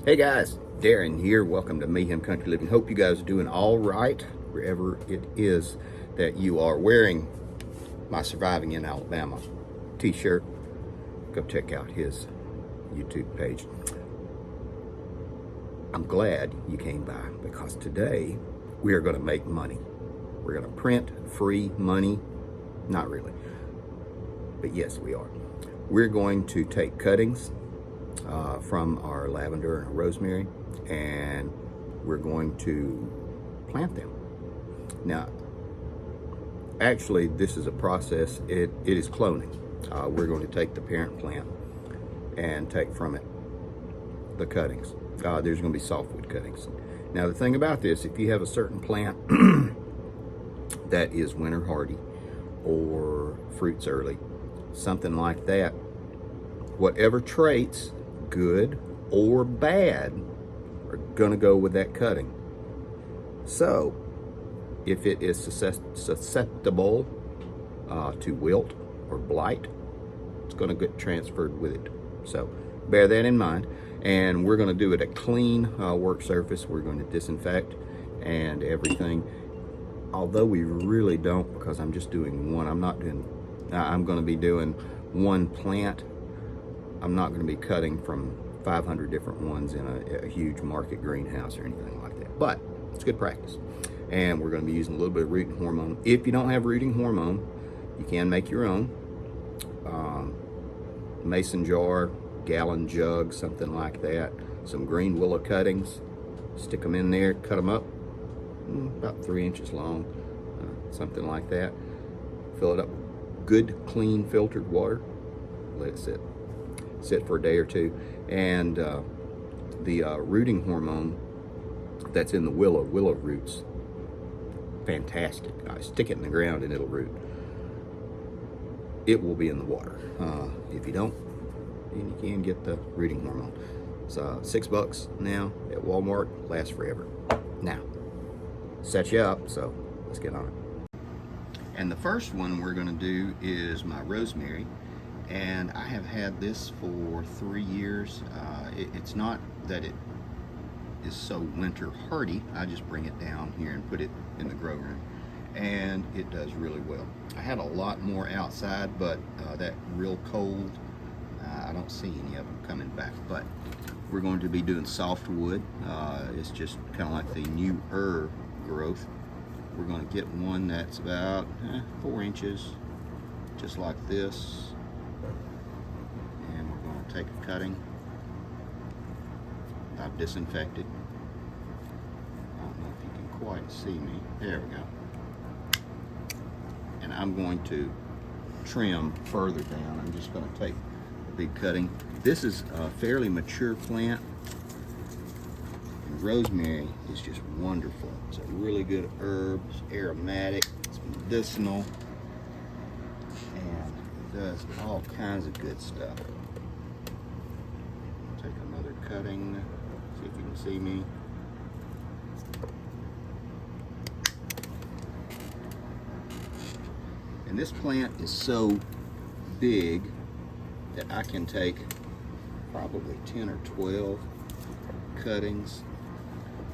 Hey guys, Darren here. Welcome to Mayhem Country Living. Hope you guys are doing all right wherever it is that you are wearing my Surviving in Alabama t-shirt. Go check out his YouTube page. I'm glad you came by because today we are going to make money. We're going to print free money. Not really, but yes, we are. We're going to take cuttings from our lavender and rosemary, and we're going to plant them. Now, actually, this is a process. It is cloning. We're going to take the parent plant and take from it the cuttings. There's going to be softwood cuttings. Now, the thing about this, if you have a certain plant that is winter hardy or fruits early, something like that, whatever traits, good or bad, are going to go with that cutting. So, if it is susceptible to wilt or blight, it's going to get transferred with it. So, bear that in mind. And we're going to do it a clean work surface. We're going to disinfect and everything. Although we really don't, because I'm just doing one. I'm going to be doing one plant. I'm not going to be cutting from 500 different ones in a huge market greenhouse or anything like that. But it's good practice. And we're going to be using a little bit of rooting hormone. If you don't have rooting hormone, you can make your own. Mason jar, gallon jug, something like that. Some green willow cuttings. Stick them in there, cut them up about 3 inches long, something like that. Fill it up with good, clean, filtered water. Let it sit for a day or two. And the rooting hormone that's in the willow roots, fantastic. Stick it in the ground and it'll root. It will be in the water. If you don't, then you can get the rooting hormone. It's $6 now at Walmart. Lasts forever. Now, set you up, so let's get on it. And the first one we're going to do is my rosemary. And I have had this for 3 years. It's not that it is so winter hardy. I just bring it down here and put it in the grow room, and it does really well. I had a lot more outside, but that real cold, I don't see any of them coming back. But we're going to be doing softwood. It's just kind of like the new herb growth. We're going to get one that's about 4 inches, just like this. And we're going to take a cutting. I've disinfected. I don't know if you can quite see me. There we go. And I'm going to trim further down. I'm just going to take a big cutting. This is a fairly mature plant. And rosemary is just wonderful. It's a really good herb. It's aromatic. It's medicinal. And it does all kinds of good stuff. Take another cutting. See if you can see me. And this plant is so big that I can take probably 10 or 12 cuttings.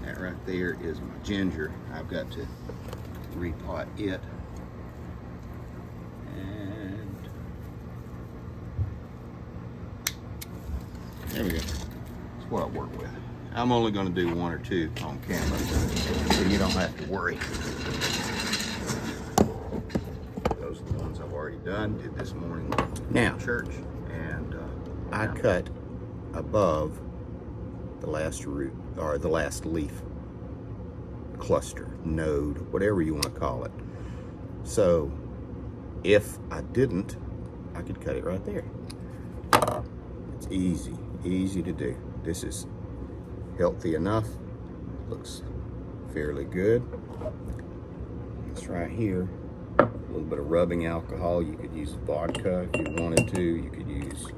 That right there is my ginger. I've got to repot it. And there we go. That's what I work with. I'm only going to do 1 or 2 on camera, so you don't have to worry. Those are the ones I've already done. Did this morning now church, and I cut above the last root or the last leaf cluster, node, whatever you want to call it. So if I didn't, I could cut it right there. It's easy to do. This is healthy enough. Looks fairly good. This right here, a little bit of rubbing alcohol. You could use vodka if you wanted to. You could use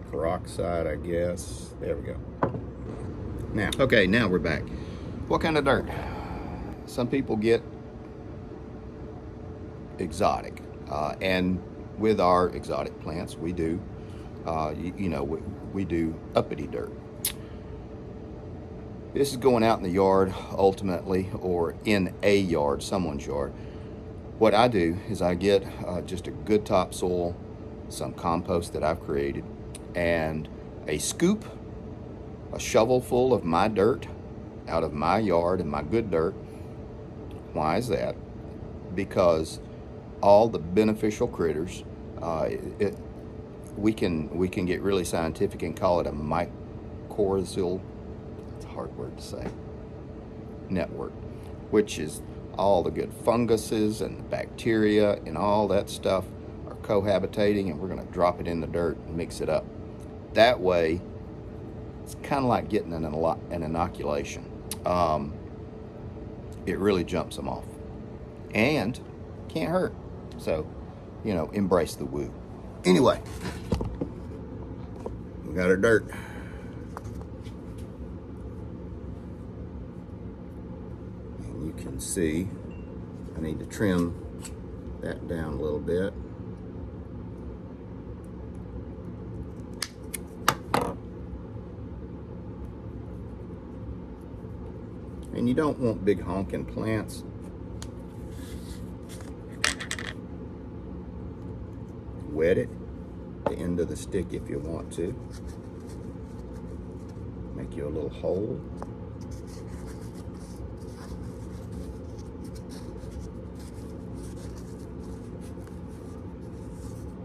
peroxide, I guess. There we go. Now we're back. What kind of dirt? Some people get exotic, and with our exotic plants, we do, we do uppity dirt. This is going out in the yard ultimately, or in a yard, someone's yard. What I do is I get just a good topsoil, some compost that I've created, and a scoop, a shovel full of my dirt out of my yard and my good dirt. Why is that? Because all the beneficial critters, we can get really scientific and call it a mycorrhizal, it's a hard word to say, network, which is all the good funguses and the bacteria and all that stuff are cohabitating, and we're going to drop it in the dirt and mix it up. That way, it's kind of like getting an inoculation. It really jumps them off and can't hurt. So, you know, embrace the woo. Anyway, we got our dirt. And you can see I need to trim that down a little bit. And you don't want big honking plants. Wet it, the end of the stick if you want to. Make you a little hole.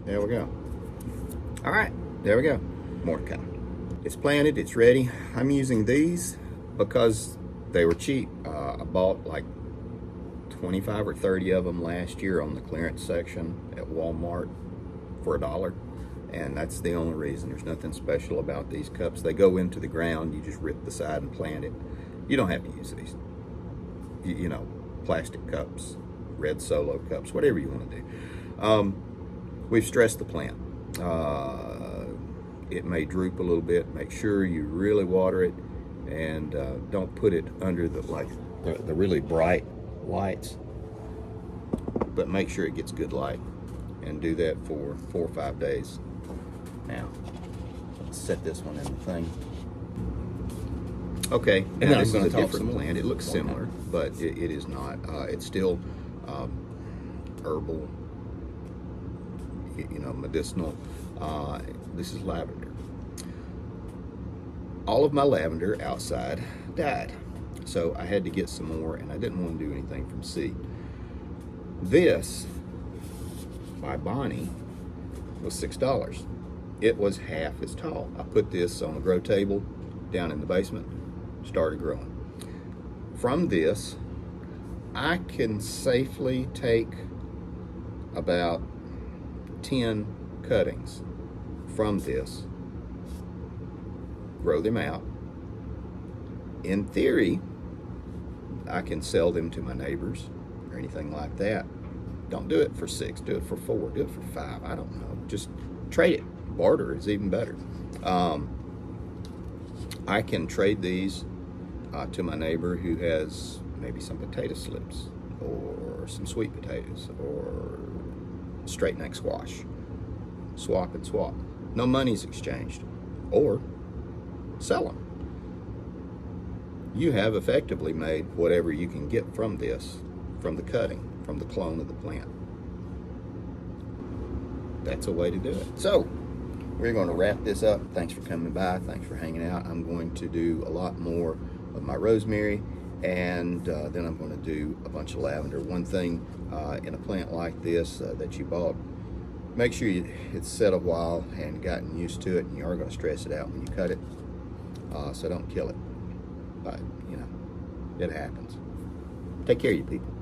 There we go. All right, there we go. More to come. It's planted, it's ready. I'm using these because they were cheap. I bought like 25 or 30 of them last year on the clearance section at Walmart for $1, and that's the only reason. There's nothing special about these cups. They go into the ground. You just rip the side and plant it. You don't have to use these. You know, plastic cups, red Solo cups, whatever you want to do. We've stressed the plant. It may droop a little bit. Make sure you really water it, and don't put it under the really bright lights, but make sure it gets good light, and do that for 4 or 5 days. Now, let's set this one in the thing. Okay, now this is a different plant. It looks similar, but it is not. It's still herbal, you know, medicinal. This is lavender. All of my lavender outside died, so I had to get some more, and I didn't want to do anything from seed. This, by Bonnie, was $6. It was half as tall. I put this on a grow table down in the basement, started growing. From this, I can safely take about 10 cuttings from this, grow them out. In theory, I can sell them to my neighbors or anything like that. Don't do it for 6, do it for 4, do it for 5, I don't know. Just trade it. Barter is even better. I can trade these to my neighbor who has maybe some potato slips or some sweet potatoes or straight neck squash. Swap and swap. No money's exchanged. Or sell them. You have effectively made whatever you can get from this, from the cutting, from the clone of the plant. That's a way to do it. So, we're going to wrap this up. Thanks for coming by. Thanks for hanging out. I'm going to do a lot more of my rosemary, and then I'm going to do a bunch of lavender. One thing in a plant like this that you bought, make sure it's set a while and gotten used to it, and you are going to stress it out when you cut it. So don't kill it. But, you know, it happens. Take care of you people.